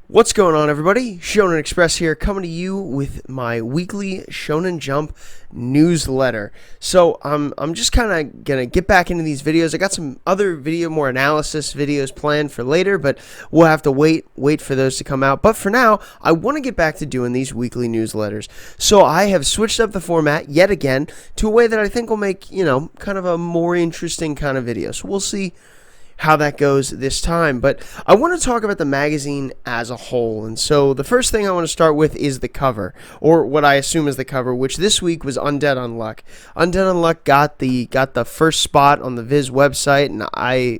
What's going on, everybody? Shonen Express here, coming to you with my weekly Shonen Jump newsletter. So I'm just kind of gonna get back into these videos. I got some other more analysis videos planned for later, but we'll have to wait for those to come out. But for now, I want to get back to doing these weekly newsletters. So I have switched up the format yet again to a way that I think will make kind of a more interesting kind of video. So we'll see how that goes this time. But I want to talk about the magazine as a whole. And so the first thing I want to start with is the cover, or what I assume is the cover, which this week was Undead Unluck. Undead Unluck got the first spot on the Viz website, and I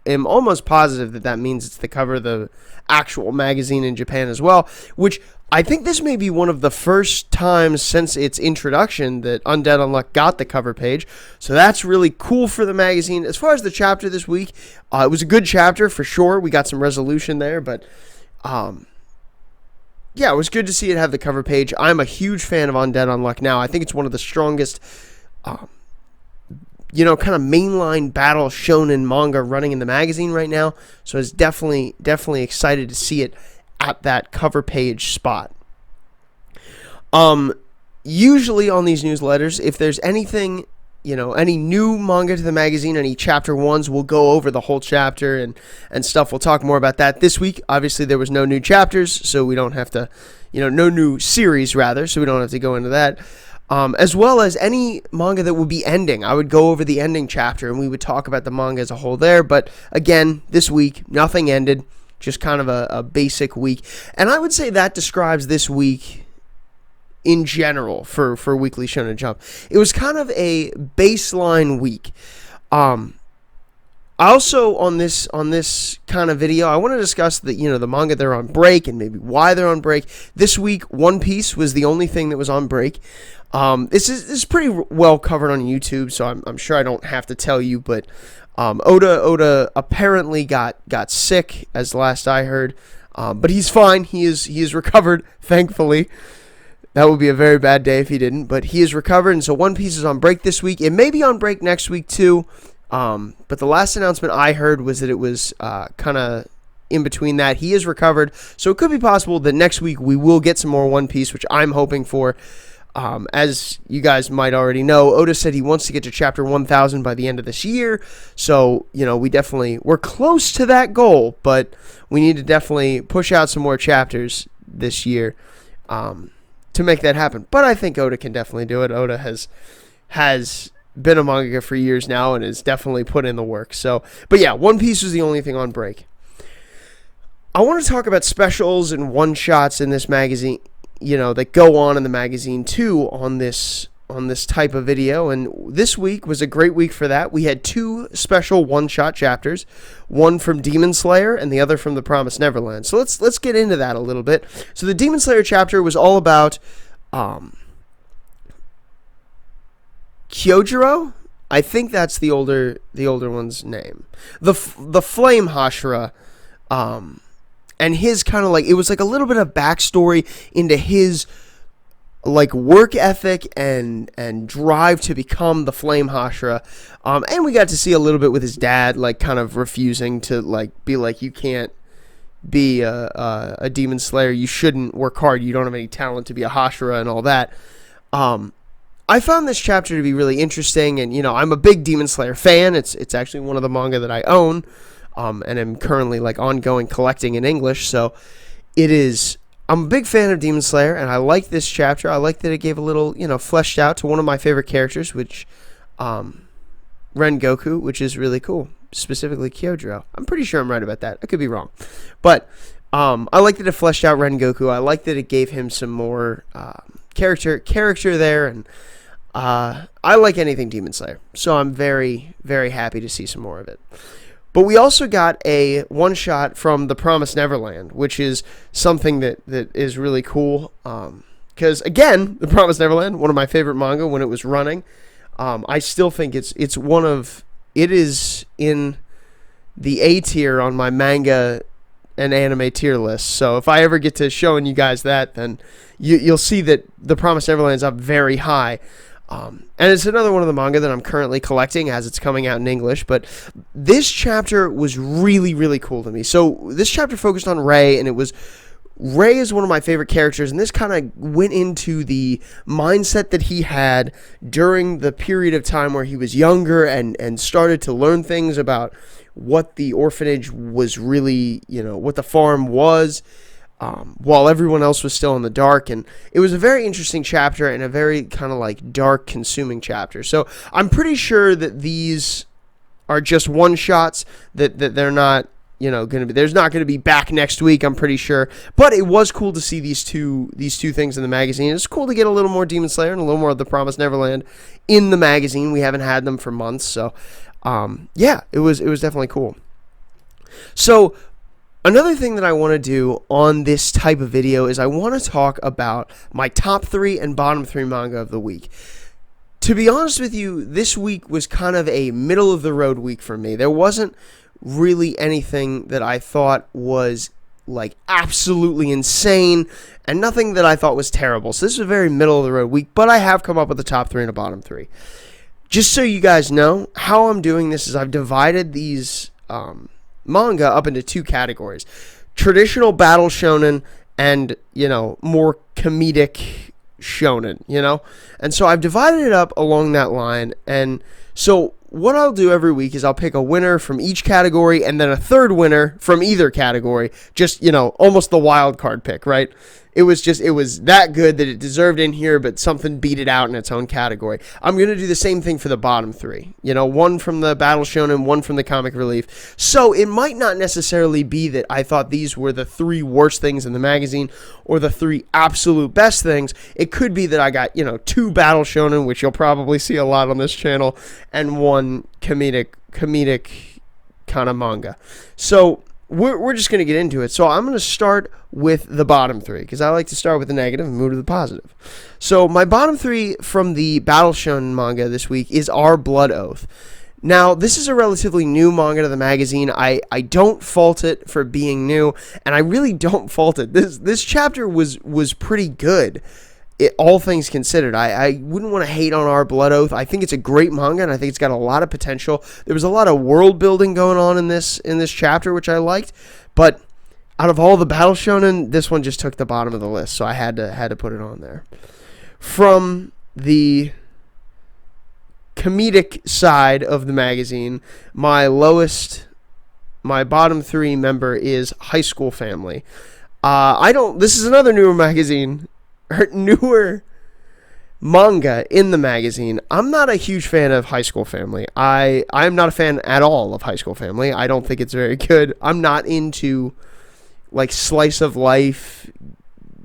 am almost positive that means it's the cover of the actual magazine in Japan as well, which I think this may be one of the first times since its introduction that Undead Unluck got the cover page. So that's really cool for the magazine. As far as the chapter this week, it was a good chapter for sure. We got some resolution there, but yeah, it was good to see it have the cover page. I'm a huge fan of Undead Unluck now. I think it's one of the strongest kind of mainline battle shonen manga running in the magazine right now. So I was definitely excited to see it at that cover page spot. Usually on these newsletters, if there's anything, any new manga to the magazine, any chapter ones, we'll go over the whole chapter and stuff. We'll talk more about that this week. Obviously, there was no new chapters, so we don't have to, no new series rather, so we don't have to go into that. As well as any manga that would be ending. I would go over the ending chapter and we would talk about the manga as a whole there. But again, this week, nothing ended. Just kind of a basic week. And I would say that describes this week in general for Weekly Shonen Jump. It was kind of a baseline week. Also on this kind of video, I want to discuss the manga that are on break and maybe why they're on break. This week, OnePiece was the only thing that was on break. This is pretty well covered on YouTube, so I'm sure I don't have to tell you, but Oda apparently got sick, as last I heard, but he's fine. He is recovered, thankfully. That would be a very bad day if he didn't, but he is recovered, and so One Piece is on break this week. It may be on break next week too, but the last announcement I heard was that it was kind of in between that. He is recovered, so it could be possible that next week we will get some more One Piece, which I'm hoping for. As you guys might already know, Oda said he wants to get to chapter 1000 by the end of this year. So, we're close to that goal, but we need to definitely push out some more chapters this year to make that happen. But I think Oda can definitely do it. Oda has been a manga for years now and has definitely put in the work. So, but yeah, One Piece was the only thing on break. I want to talk about specials and one-shots in this magazine, that go on in the magazine too on this type of video, and this week was a great week for that. We had two special one-shot chapters, one from Demon Slayer and the other from the Promised Neverland. So let's get into that a little bit. So the Demon Slayer chapter was all about Kyojuro. I think that's the older one's name. The Flame Hashira. And his kind of it was a little bit of backstory into his work ethic and drive to become the Flame Hashira. And we got to see a little bit with his dad, kind of refusing to be you can't be a Demon Slayer. You shouldn't work hard. You don't have any talent to be a Hashira and all that. I found this chapter to be really interesting, and I'm a big Demon Slayer fan. It's actually one of the manga that I own. And I'm currently ongoing collecting in English, so I'm a big fan of Demon Slayer, and I like this chapter. I like that it gave a little, fleshed out to one of my favorite characters, which, Rengoku, which is really cool, specifically Kyojuro. I'm pretty sure I'm right about that. I could be wrong, but, I like that it fleshed out Rengoku. I like that it gave him some more, character there, and, I like anything Demon Slayer, so I'm very, very happy to see some more of it. But we also got a one-shot from The Promised Neverland, which is something that is really cool. Because, again, The Promised Neverland, one of my favorite manga when it was running. I still think it is in the A tier on my manga and anime tier list. So if I ever get to showing you guys that, then you'll see that The Promised Neverland is up very high. And it's another one of the manga that I'm currently collecting as it's coming out in English. But this chapter was really, really cool to me. So this chapter focused on Ray, and Ray is one of my favorite characters, and this kind of went into the mindset that he had during the period of time where he was younger and started to learn things about what the orphanage was really, what the farm was, while everyone else was still in the dark. And it was a very interesting chapter and a very kind of like dark, consuming chapter. So I'm pretty sure that these are just one-shots, that they're not, there's not going to be back next week, I'm pretty sure. But it was cool to see these two things in the magazine. It's cool to get a little more Demon Slayer and a little more of the Promised Neverland in the magazine. We haven't had them for months, so yeah, it was definitely cool. So another thing that I want to do on this type of video is I want to talk about my top 3 and bottom 3 manga of the week. To be honest with you, this week was kind of a middle-of-the-road week for me. There wasn't really anything that I thought was like absolutely insane, and nothing that I thought was terrible. So this is a very middle-of-the-road week, but I have come up with a top 3 and a bottom 3. Just so you guys know, how I'm doing this is I've divided these manga up into 2 categories. Traditional battle shonen and, more comedic shonen, And so I've divided it up along that line. And so what I'll do every week is I'll pick a winner from each category and then a third winner from either category. Just, almost the wild card pick, right? It was that good that it deserved in here, but something beat it out in its own category. I'm going to do the same thing for the bottom 3. One from the battle shonen, one from the comic relief. So it might not necessarily be that I thought these were the 3 worst things in the magazine or the 3 absolute best things. It could be that I got, 2 battle shonen, which you'll probably see a lot on this channel, and 1 comedic kind of manga. So we're just going to get into it. So I'm going to start with the bottom 3, because I like to start with the negative and move to the positive. So my bottom 3 from the Battle Shonen manga this week is Our Blood Oath. Now, this is a relatively new manga to the magazine. I don't fault it for being new, and I really don't fault it. This chapter was pretty good. All things considered, I wouldn't want to hate on Our Blood Oath. I think it's a great manga, and I think it's got a lot of potential. There was a lot of world building going on in this chapter, which I liked. But out of all the battle shonen, this one just took the bottom of the list, so I had to put it on there. From the comedic side of the magazine, my bottom 3 member is High School Family. This is another newer manga in the magazine. I'm not a huge fan of High School Family. I'm not a fan at all of High School Family. I don't think it's very good. I'm not into like slice of life,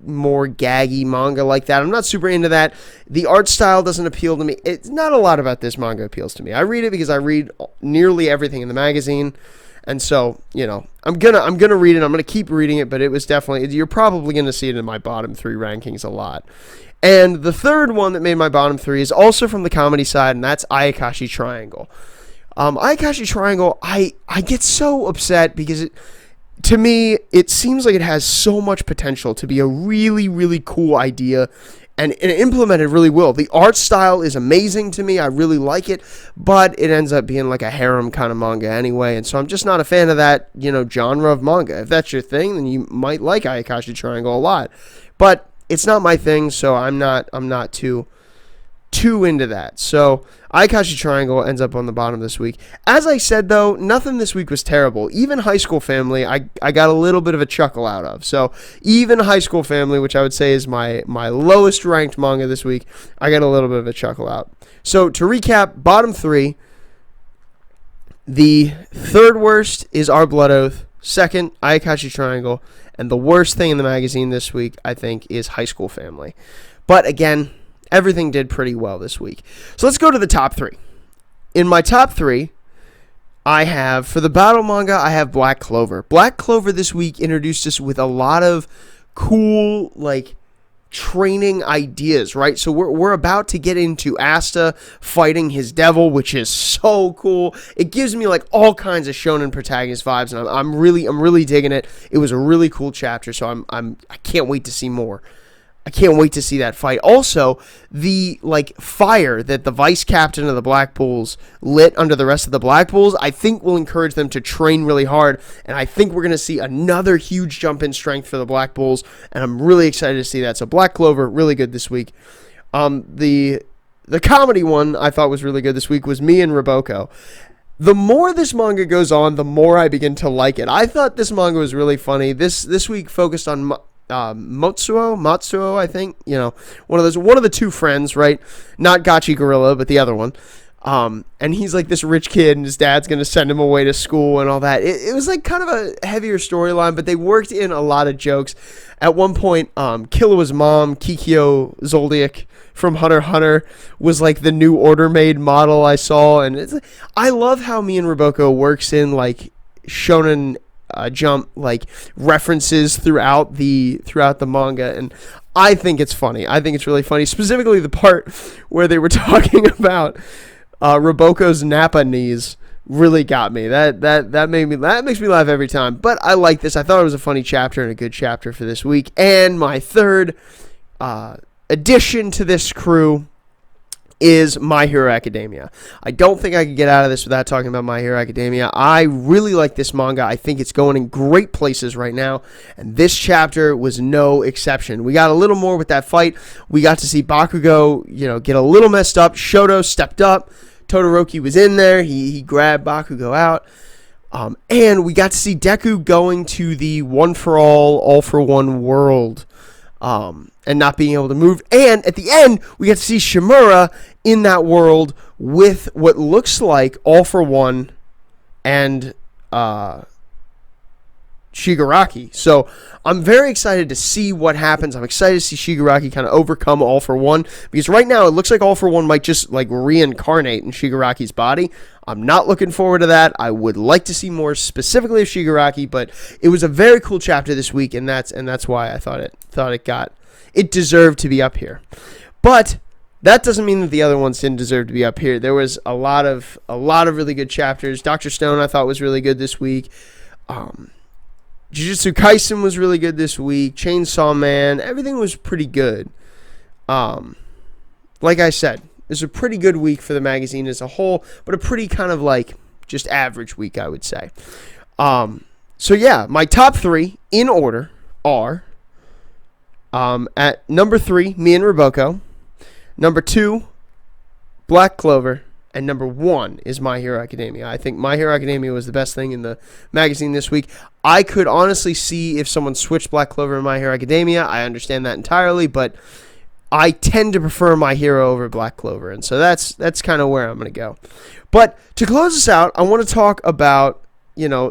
more gaggy manga like that. I'm not super into that. The art style doesn't appeal to me. It's not a lot about this manga appeals to me. I read it because I read nearly everything in the magazine. And so, I'm gonna read it. I'm gonna keep reading it, but it was definitely, you're probably gonna see it in my bottom 3 rankings a lot. And the third one that made my bottom 3 is also from the comedy side, and that's Ayakashi Triangle. Ayakashi Triangle, I get so upset because to me, it seems like it has so much potential to be a really, really cool idea. And implemented really well. The art style is amazing to me. I really like it. But it ends up being like a harem kind of manga anyway. And so I'm just not a fan of that, genre of manga. If that's your thing, then you might like Ayakashi Triangle a lot. But it's not my thing, so I'm not too into that. So Ayakashi Triangle ends up on the bottom this week. As I said, though, nothing this week was terrible. Even High School Family, I got a little bit of a chuckle out of. So even High School Family, which I would say is my lowest ranked manga this week, I got a little bit of a chuckle out. So to recap, bottom 3, the third worst is Our Blood Oath. Second, Ayakashi Triangle. And the worst thing in the magazine this week, I think, is High School Family. But again, everything did pretty well this week. So let's go to the top 3. In my top 3, I have, for the battle manga, I have Black Clover. Black Clover this week introduced us with a lot of cool, training ideas, right? So we're about to get into Asta fighting his devil, which is so cool. It gives me all kinds of shonen protagonist vibes, and I'm really digging it. It was a really cool chapter, so I can't wait to see more. I can't wait to see that fight. Also, the fire that the vice captain of the Black Bulls lit under the rest of the Black Bulls, I think will encourage them to train really hard, and I think we're going to see another huge jump in strength for the Black Bulls, and I'm really excited to see that. So Black Clover, really good this week. The comedy one I thought was really good this week was Me and Roboko. The more this manga goes on, the more I begin to like it. I thought this manga was really funny. This week focused on Matsuo, I think, one of the two friends, right? Not Gachi Gorilla, but the other one. And he's like this rich kid, and his dad's gonna send him away to school and all that. It was like kind of a heavier storyline, but they worked in a lot of jokes. At one point, Killua's mom, Kikyo Zoldyck from Hunter x Hunter, was like the new Order Maid model I saw, and I love how Me and Roboko works in like Shonen Jump references throughout the manga, and I think it's funny. I think it's really funny, specifically the part where they were talking about Roboko's Nappa knees. Really got me. That makes me laugh every time. But I like this. I thought it was a funny chapter and a good chapter for this week. And my third addition to this crew is My Hero Academia. I don't think I could get out of this without talking about My Hero Academia. I really like this manga. I think it's going in great places right now, and this chapter was no exception. We got a little more with that fight. We got to see Bakugo, get a little messed up. Shoto stepped up. Todoroki was in there. He grabbed Bakugo out. And we got to see Deku going to the one for all for one world. And not being able to move. And at the end, we get to see Shimura in that world with what looks like All for One and Shigaraki. So I'm very excited to see what happens. I'm excited to see Shigaraki kind of overcome All for One, because right now it looks like All for One might just reincarnate in Shigaraki's body. I'm not looking forward to that. I would like to see more specifically of Shigaraki, but it was a very cool chapter this week, and that's why I thought it deserved to be up here. But that doesn't mean that the other ones didn't deserve to be up here. There was a lot of really good chapters. Dr.Stone I thought was really good this week. Jujutsu Kaisen was really good this week. Chainsaw Man, everything was pretty good. Like I said, it was a pretty good week for the magazine as a whole, but a pretty kind of just average week, I would say. So yeah, my top three in order are at number 3, Me and Roboko. Number 2, Black Clover. And number 1 is My Hero Academia. I think My Hero Academia was the best thing in the magazine this week. I could honestly see if someone switched Black Clover and My Hero Academia. I understand that entirely, but I tend to prefer My Hero over Black Clover. And so that's kind of where I'm going to go. But to close us out, I want to talk about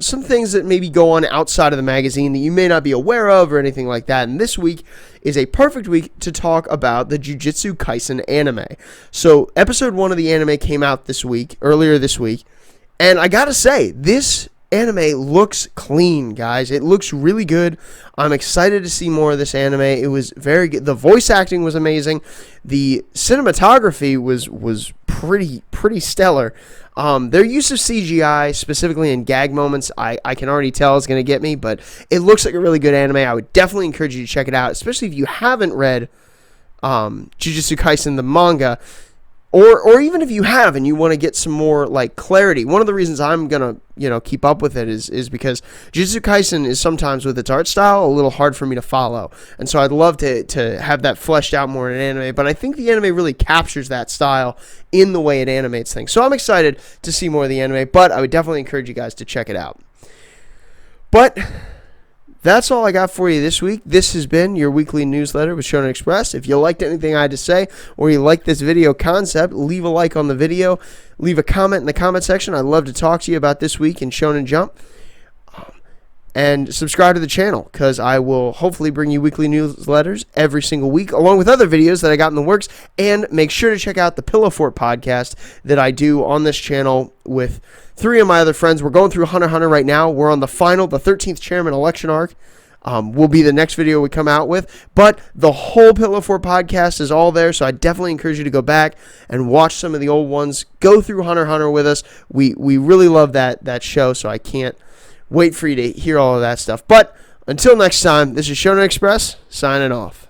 some things that maybe go on outside of the magazine that you may not be aware of or anything like that. And this week is a perfect week to talk about the Jujutsu Kaisen anime. So episode 1 of the anime came out earlier this week. And I gotta say, this anime looks clean, guys. It looks really good. I'm excited to see more of this anime. It was very good. The voice acting was amazing. The cinematography was pretty stellar. Their use of CGI, specifically in gag moments, I can already tell is going to get me, but it looks like a really good anime. I would definitely encourage you to check it out, especially if you haven't read Jujutsu Kaisen, the manga, or even if you have and you want to get some more clarity. One of the reasons I'm going to keep up with it is because Jujutsu Kaisen is sometimes, with its art style, a little hard for me to follow. And so I'd love to have that fleshed out more in an anime, but I think the anime really captures that style in the way it animates things. So I'm excited to see more of the anime, but I would definitely encourage you guys to check it out. But that's all I got for you this week. This has been your weekly newsletter with Shonen Express. If you liked anything I had to say, or you like this video concept, leave a like on the video. Leave a comment in the comment section. I'd love to talk to you about this week in Shonen Jump. And subscribe to the channel, because I will hopefully bring you weekly newsletters every single week, along with other videos that I got in the works. And make sure to check out the Pillow Fort podcast that I do on this channel with 3 of my other friends. We're going through Hunter x Hunter right now. We're on the 13th chairman election arc. Will be the next video we come out with. But the whole Pillow Fort podcast is all there, so I definitely encourage you to go back and watch some of the old ones. Go through Hunter x Hunter with us. We really love that show, so I can't wait for you to hear all of that stuff. But until next time, this is Shonen Express signing off.